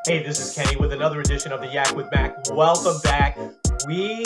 Hey, this is Kenny with another edition of the Yak with MAC. Welcome back. We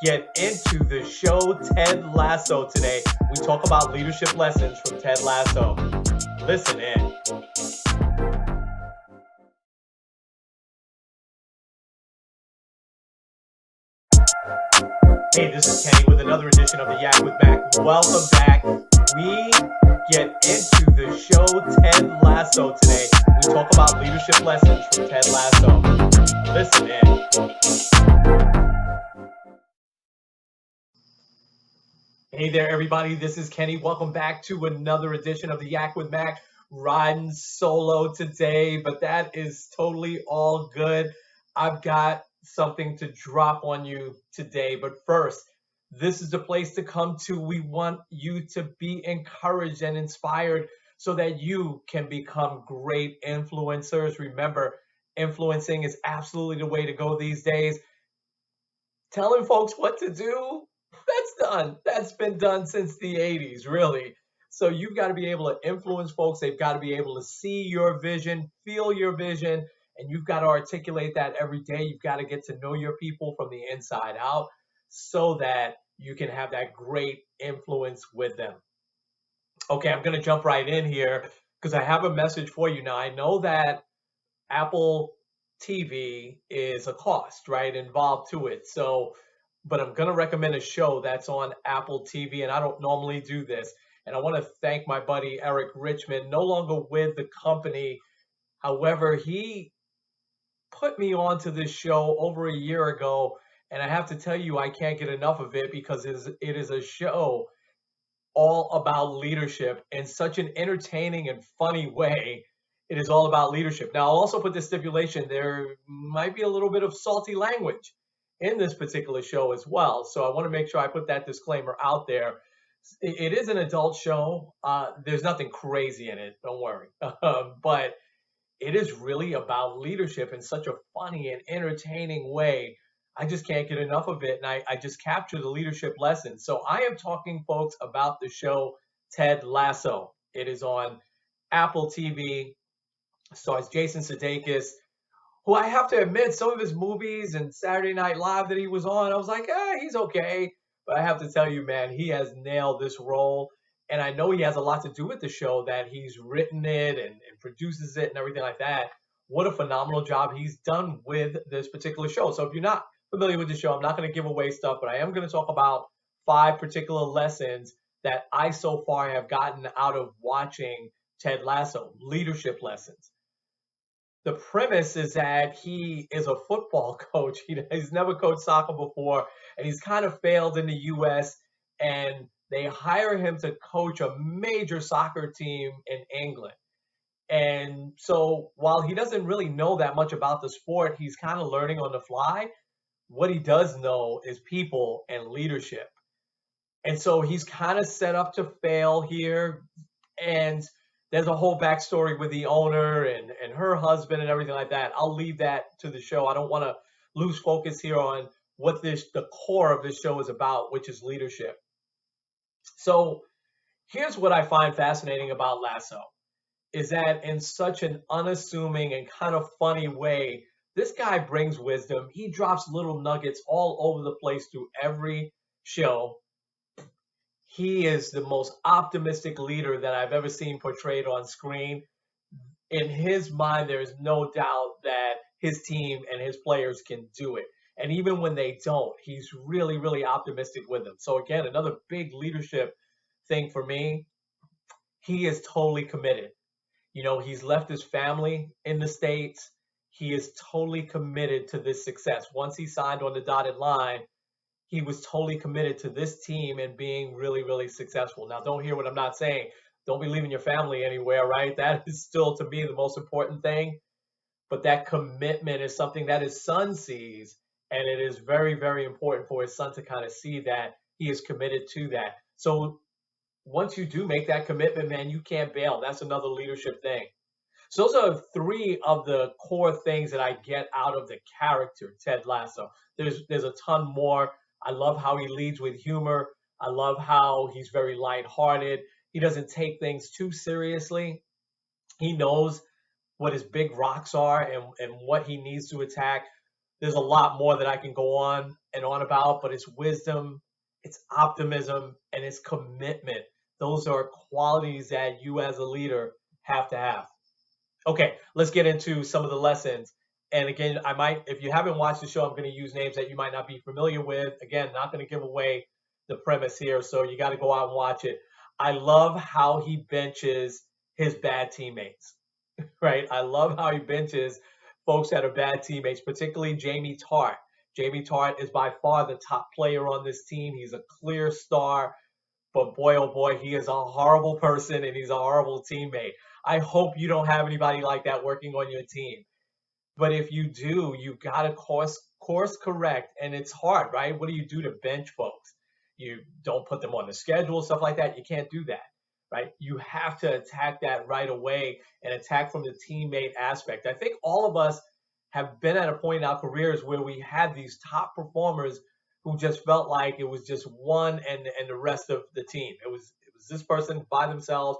get into the show Ted Lasso today. We talk about leadership lessons from Ted Lasso. Listen in. Hey, this is Kenny with another edition of the Yak with MAC. Welcome back. We get into the show Ted Lasso today. We talk about leadership lessons from Ted Lasso. Listen in. Hey there, everybody. This is Kenny. Welcome back to another edition of the Yak with Mac. Riding solo today, but that is totally all good. I've got something to drop on you today, but first, this is the place to come to. We want you to be encouraged and inspired so that you can become great influencers. Remember, influencing is absolutely the way to go these days. Telling folks what to do, that's done. That's been done since the 80s, really. So you've got to be able to influence folks. They've got to be able to see your vision, feel your vision, and you've got to articulate that every day. You've got to get to know your people from the inside out so that you can have that great influence with them. Okay, I'm going to jump right in here because I have a message for you now. I know that Apple TV is a cost, right, involved to it. So, but I'm going to recommend a show that's on Apple TV, and I don't normally do this. And I want to thank my buddy Eric Richmond, no longer with the company. However, he put me onto this show over a year ago, and I have to tell you, I can't get enough of it because it is a show all about leadership in such an entertaining and funny way. It is all about leadership. Now, I'll also put this stipulation there might be a little bit of salty language in this particular show as well. So I want to make sure I put that disclaimer out there. It is an adult show. There's nothing crazy in it, don't worry. But it is really about leadership in such a funny and entertaining way. I just can't get enough of it. And I just capture the leadership lessons. So I am talking, folks, about the show Ted Lasso. It is on Apple TV, stars Jason Sudeikis, who I have to admit, some of his movies and Saturday Night Live that he was on, I was like, he's okay. But I have to tell you, man, he has nailed this role. And I know he has a lot to do with the show, that he's written it and produces it and everything like that. What a phenomenal job he's done with this particular show. So if you're not familiar with the show, I'm not going to give away stuff, but I am going to talk about 5 particular lessons that I so far have gotten out of watching Ted Lasso, leadership lessons. The premise is that he is a football coach. He's never coached soccer before, and he's kind of failed in the U.S. And they hire him to coach a major soccer team in England. And so while he doesn't really know that much about the sport, he's kind of learning on the fly. What he does know is people and leadership. And so he's kind of set up to fail here. And there's a whole backstory with the owner and her husband and everything like that. I'll leave that to the show. I don't want to lose focus here on what the core of this show is about, which is leadership. So here's what I find fascinating about Lasso is that in such an unassuming and kind of funny way, this guy brings wisdom. He drops little nuggets all over the place through every show. He is the most optimistic leader that I've ever seen portrayed on screen. In his mind, there is no doubt that his team and his players can do it. And even when they don't, he's really, really optimistic with them. So, again, another big leadership thing for me, he is totally committed. He's left his family in the States. He is totally committed to this success. Once he signed on the dotted line, he was totally committed to this team and being really, really successful. Now, don't hear what I'm not saying. Don't be leaving your family anywhere, right? That is still, to me, the most important thing. But that commitment is something that his son sees. And it is very, very important for his son to kind of see that he is committed to that. So once you do make that commitment, man, you can't bail. That's another leadership thing. So those are 3 of the core things that I get out of the character, Ted Lasso. There's a ton more. I love how he leads with humor. I love how he's very lighthearted. He doesn't take things too seriously. He knows what his big rocks are and what he needs to attack. There's a lot more that I can go on and on about, but it's wisdom, it's optimism, and it's commitment. Those are qualities that you as a leader have to have. Okay, let's get into some of the lessons. And again, I might, if you haven't watched the show, I'm going to use names that you might not be familiar with. Again, not going to give away the premise here, so you got to go out and watch it. I love how he benches his bad teammates, right? I love how he benches folks that are bad teammates, particularly Jamie Tart. Jamie Tart is by far the top player on this team. He's a clear star. But boy, oh boy, he is a horrible person and he's a horrible teammate. I hope you don't have anybody like that working on your team. But if you do, you got to course correct, and it's hard, right? What do you do to bench folks? You don't put them on the schedule, stuff like that. You can't do that, right? You have to attack that right away and attack from the teammate aspect. I think all of us have been at a point in our careers where we had these top performers who just felt like it was just one and the rest of the team. It was this person by themselves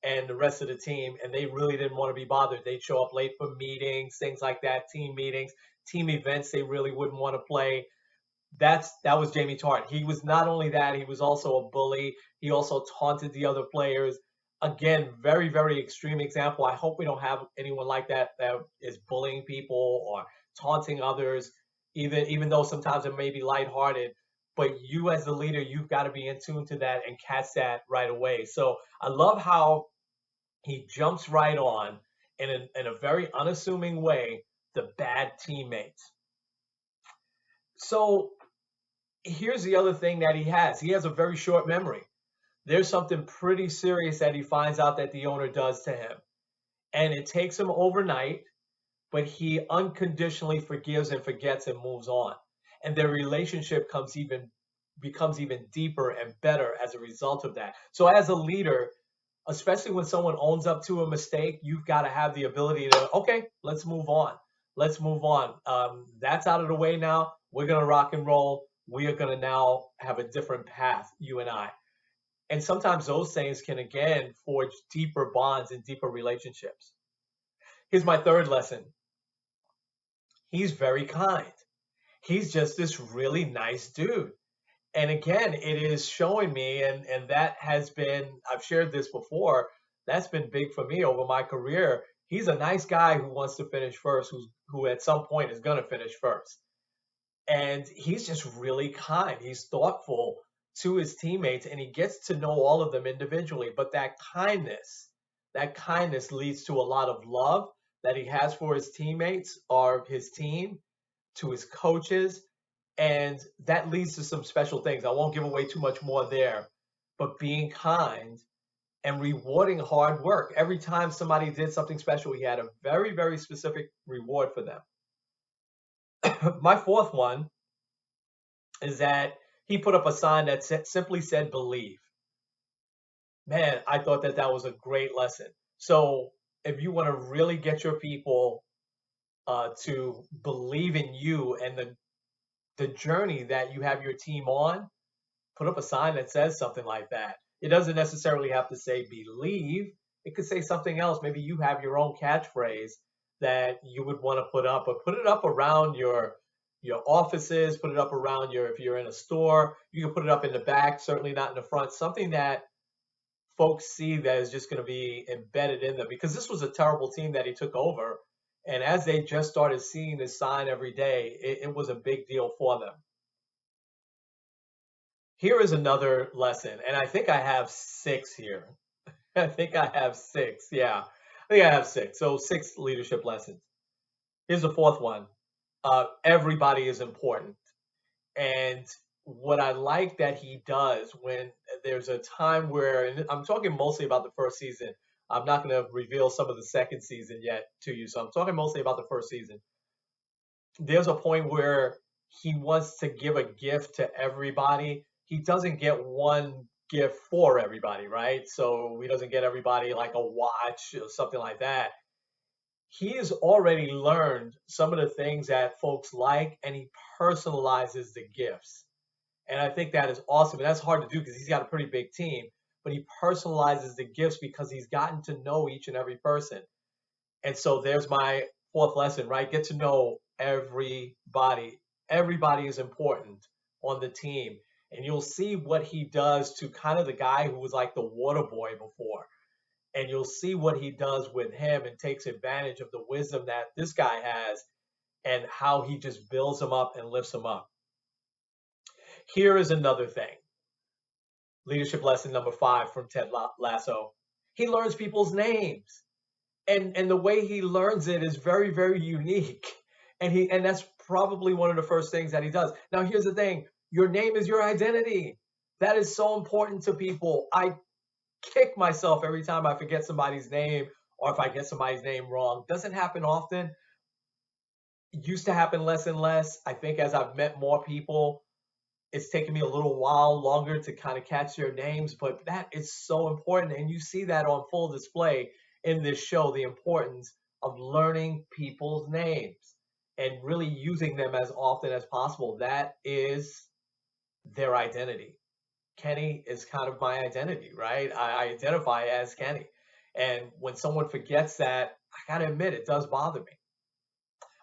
and the rest of the team, and they really didn't want to be bothered. They'd show up late for meetings, things like that, team meetings, team events they really wouldn't want to play. That was Jamie Tart. He was not only that, he was also a bully. He also taunted the other players. Again, very, very extreme example. I hope we don't have anyone like that that is bullying people or taunting others, even though sometimes it may be lighthearted. But you as the leader, you've got to be in tune to that and catch that right away. So I love how he jumps right on in a very unassuming way the bad teammates. So here's the other thing that he has. He has a very short memory. There's something pretty serious that he finds out that the owner does to him. And it takes him overnight, but he unconditionally forgives and forgets and moves on. And their relationship becomes even deeper and better as a result of that. So as a leader, especially when someone owns up to a mistake, you've got to have the ability to, okay, let's move on. Let's move on. That's out of the way now. We're going to rock and roll. We are going to now have a different path, you and I. And sometimes those things can, again, forge deeper bonds and deeper relationships. Here's my third lesson. He's very kind. He's just this really nice dude. And again, it is showing me, and that has been, I've shared this before, that's been big for me over my career. He's a nice guy who wants to finish first, who at some point is going to finish first. And he's just really kind. He's thoughtful to his teammates and he gets to know all of them individually. But that kindness leads to a lot of love that he has for his teammates or his team, to his coaches, and that leads to some special things. I won't give away too much more there, but being kind and rewarding hard work. Every time somebody did something special, he had a very, very specific reward for them. My fourth one is that he put up a sign that simply said believe. Man, I thought that was a great lesson. So if you want to really get your people to believe in you and the journey that you have your team on, put up a sign that says something like that. It doesn't necessarily have to say believe. It could say something else. Maybe you have your own catchphrase that you would want to put up, but put it up around your offices, put it up around if you're in a store, you can put it up in the back, certainly not in the front, something that folks see that is just going to be embedded in them, because this was a terrible team that he took over. And as they just started seeing this sign every day, it was a big deal for them. Here is another lesson, and I think I have 6 here. I think I have 6. Yeah, I think I have 6. So 6 leadership lessons. Here's the fourth one. Everybody is important. And what I like that he does when there's a time where, and I'm talking mostly about the first season. I'm not going to reveal some of the second season yet to you. So I'm talking mostly about the first season. There's a point where he wants to give a gift to everybody. He doesn't get one gift for everybody, right? So he doesn't get everybody like a watch or something like that. He has already learned some of the things that folks like, and he personalizes the gifts. And I think that is awesome. And that's hard to do because he's got a pretty big team, but he personalizes the gifts because he's gotten to know each and every person. And so there's my fourth lesson, right? Get to know everybody. Everybody is important on the team. And you'll see what he does to kind of the guy who was like the water boy before. And you'll see what he does with him and takes advantage of the wisdom that this guy has and how he just builds him up and lifts him up. Here is another thing. Leadership lesson number 5 from Ted Lasso. He learns people's names. And the way he learns it is very, very unique. And that's probably one of the first things that he does. Now here's the thing. Your name is your identity. That is so important to people. I kick myself every time I forget somebody's name or if I get somebody's name wrong. Doesn't happen often. It used to happen less and less. I think as I've met more people, it's taken me a little while longer to kind of catch their names, but that is so important. And you see that on full display in this show, the importance of learning people's names and really using them as often as possible. That is their identity. Kenny is kind of my identity, right? I identify as Kenny. And when someone forgets that, I gotta admit, it does bother me.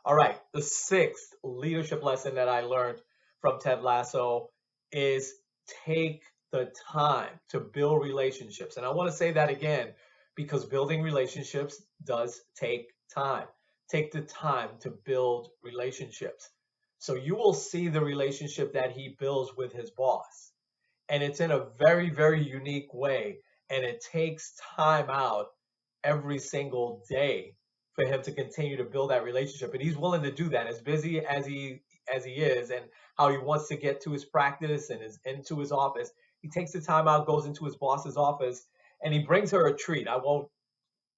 All right, the sixth leadership lesson that I learned from Ted Lasso is take the time to build relationships. And I want to say that again because building relationships does take time. Take the time to build relationships. So you will see the relationship that he builds with his boss. And it's in a very, very unique way. And it takes time out every single day for him to continue to build that relationship. And he's willing to do that as busy as he is and how he wants to get to his practice and is into his office. He takes the time out, goes into his boss's office, and he brings her a treat. I won't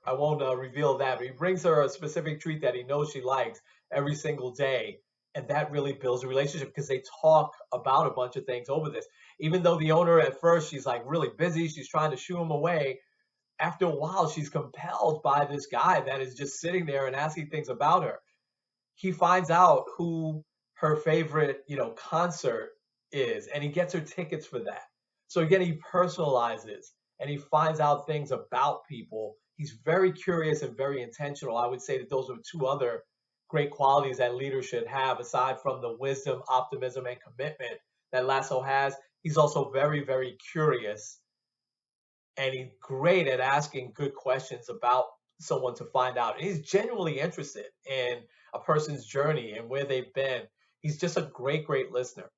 reveal that, but he brings her a specific treat that he knows she likes every single day. And that really builds a relationship because they talk about a bunch of things over this. Even though the owner at first, she's like really busy, she's trying to shoo him away. After a while, she's compelled by this guy that is just sitting there and asking things about her. He finds out who her favorite, concert is, and he gets her tickets for that. So again, he personalizes and he finds out things about people. He's very curious and very intentional. I would say that those are two other great qualities that leaders should have, aside from the wisdom, optimism, and commitment that Lasso has. He's also very, very curious and he's great at asking good questions about someone to find out. And he's genuinely interested in a person's journey and where they've been. He's just a great, great listener.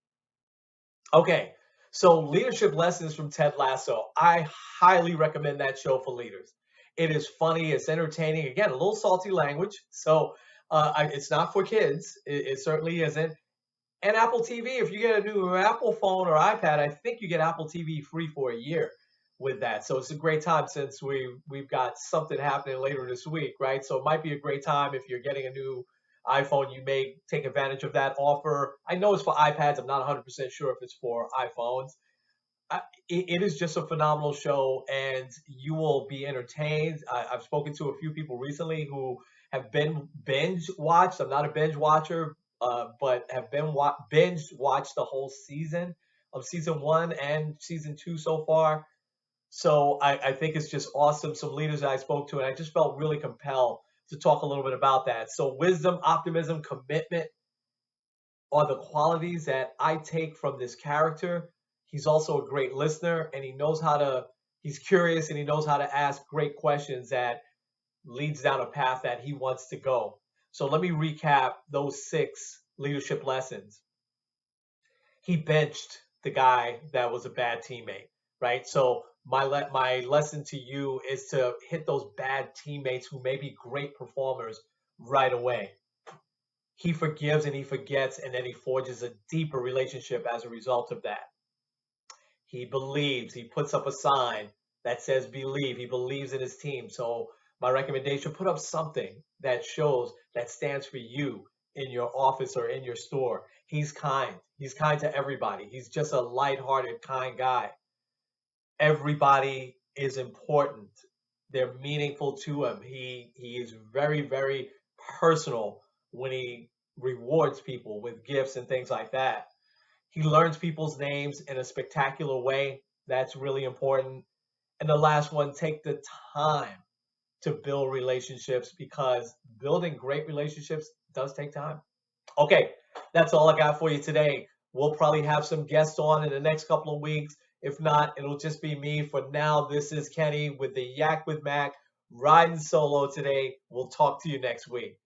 Okay, so leadership lessons from Ted Lasso. I highly recommend that show for leaders. It is funny, it's entertaining. Again, a little salty language, so it's not for kids. It certainly isn't. And Apple TV, if you get a new Apple phone or iPad, I think you get Apple TV free for a year with that. So it's a great time since we've got something happening later this week, right? So it might be a great time if you're getting a new iPhone, you may take advantage of that offer. I know it's for iPads. I'm not 100% sure if it's for iPhones. It is just a phenomenal show, and you will be entertained. I've spoken to a few people recently who have been binge watched. I'm not a binge watcher, but have been binge watched the whole season of season 1 and season 2 so far. So I think it's just awesome. Some leaders that I spoke to, and I just felt really compelled to talk a little bit about that. So wisdom, optimism, commitment are the qualities that I take from this character. He's also a great listener, and he's curious and he knows how to ask great questions that leads down a path that he wants to go. So let me recap those 6 leadership lessons. He benched the guy that was a bad teammate, right? So my lesson to you is to hit those bad teammates who may be great performers right away. He forgives and he forgets, and then he forges a deeper relationship as a result of that. He believes. He puts up a sign that says believe. He believes in his team. So my recommendation, put up something that shows that stands for you in your office or in your store. He's kind. He's kind to everybody. He's just a lighthearted, kind guy. Everybody is important. They're meaningful to him. He is very, very personal when he rewards people with gifts and things like that. He learns people's names in a spectacular way. That's really important. And the last one, take the time to build relationships, because building great relationships does take time. Okay, that's all I got for you today. We'll probably have some guests on in the next couple of weeks. If not, it'll just be me. For now, this is Kenny with the Yak with Mac, riding solo today. We'll talk to you next week.